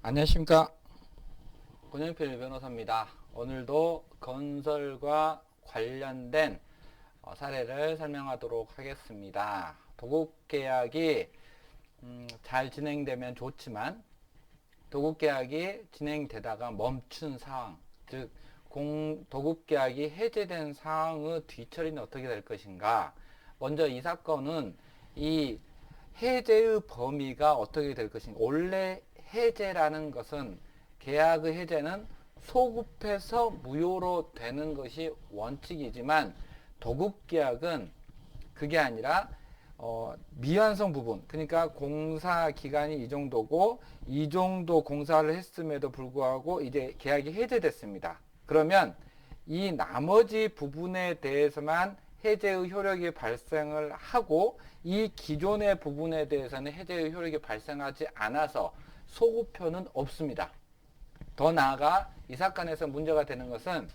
안녕하십니까. 권영필 변호사입니다. 오늘도 건설과 관련된 사례를 설명하도록 하겠습니다. 도급계약이 잘 진행되면 좋지만 도급계약이 진행되다가 멈춘 상황, 즉 도급계약이 해제된 상황의 뒤처리는 어떻게 될 것인가. 먼저 이 사건은 이 해제의 범위가 어떻게 될 것인가. 원래 해제라는 것은 계약의 해제는 소급해서 무효로 되는 것이 원칙이지만 도급계약은 그게 아니라 미완성 부분, 그러니까 공사 기간이 이 정도고 이 정도 공사를 했음에도 불구하고 이제 계약이 해제됐습니다. 그러면 이 나머지 부분에 대해서만 해제의 효력이 발생을 하고 이 기존의 부분에 대해서는 해제의 효력이 발생하지 않아서 소급표는 없습니다. 더 나아가 이 사건에서 문제가 되는 것은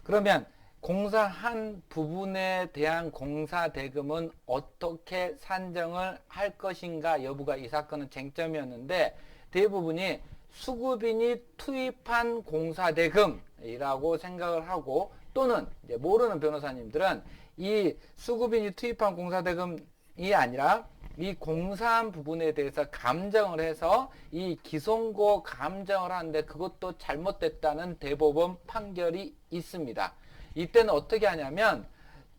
그러면 공사한 부분에 대한 공사대금은 어떻게 산정을 할 것인가 여부가 이 사건은 쟁점이었는데 대부분이 수급인이 투입한 공사대금이라고 생각을 하고 또는 이제 모르는 변호사님들은 이 수급인이 투입한 공사대금이 아니라 이 공사한 부분에 대해서 감정을 해서 이 기성고 감정을 하는데 그것도 잘못됐다는 대법원 판결이 있습니다. 이때는 어떻게 하냐면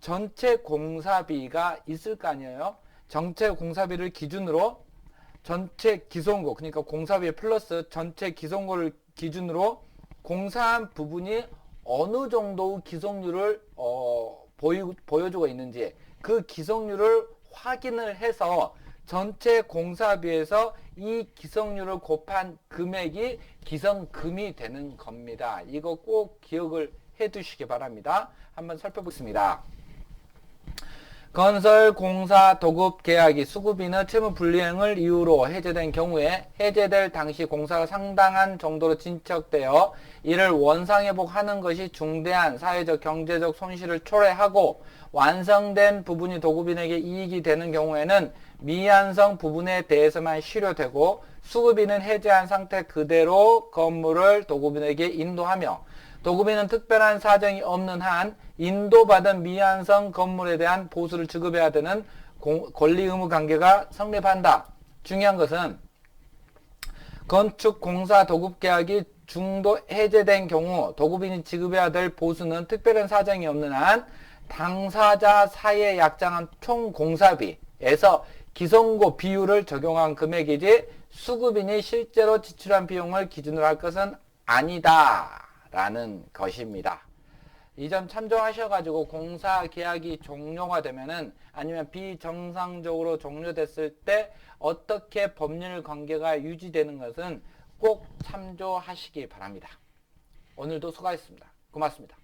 전체 공사비가 있을 거 아니에요. 전체 공사비를 기준으로 전체 기성고, 그러니까 공사비 플러스 전체 기성고를 기준으로 공사한 부분이 어느 정도 기성률을 보여주고 있는지 그 기성률을 확인을 해서 전체 공사비에서 이 기성률을 곱한 금액이 기성금이 되는 겁니다. 이거 꼭 기억을 해 두시기 바랍니다. 한번 살펴보겠습니다. 건설, 공사, 도급 계약이 수급인의 채무 불이행을 이유로 해제된 경우에 해제될 당시 공사가 상당한 정도로 진척되어 이를 원상회복하는 것이 중대한 사회적 경제적 손실을 초래하고 완성된 부분이 도급인에게 이익이 되는 경우에는 미완성 부분에 대해서만 실효되고 수급인은 해제한 상태 그대로 건물을 도급인에게 인도하며 도급인은 특별한 사정이 없는 한 인도받은 미완성 건물에 대한 보수를 지급해야 되는 권리 의무 관계가 성립한다. 중요한 것은 건축 공사 도급 계약이 중도 해제된 경우 도급인이 지급해야 될 보수는 특별한 사정이 없는 한 당사자 사이에 약정한 총 공사비에서 기성고 비율을 적용한 금액이지 수급인이 실제로 지출한 비용을 기준으로 할 것은 아니다 라는 것입니다. 이 점 참조하셔가지고 공사 계약이 종료가 되면은 아니면 비정상적으로 종료됐을 때 어떻게 법률 관계가 유지되는 것은 꼭 참조하시기 바랍니다. 오늘도 수고하셨습니다. 고맙습니다.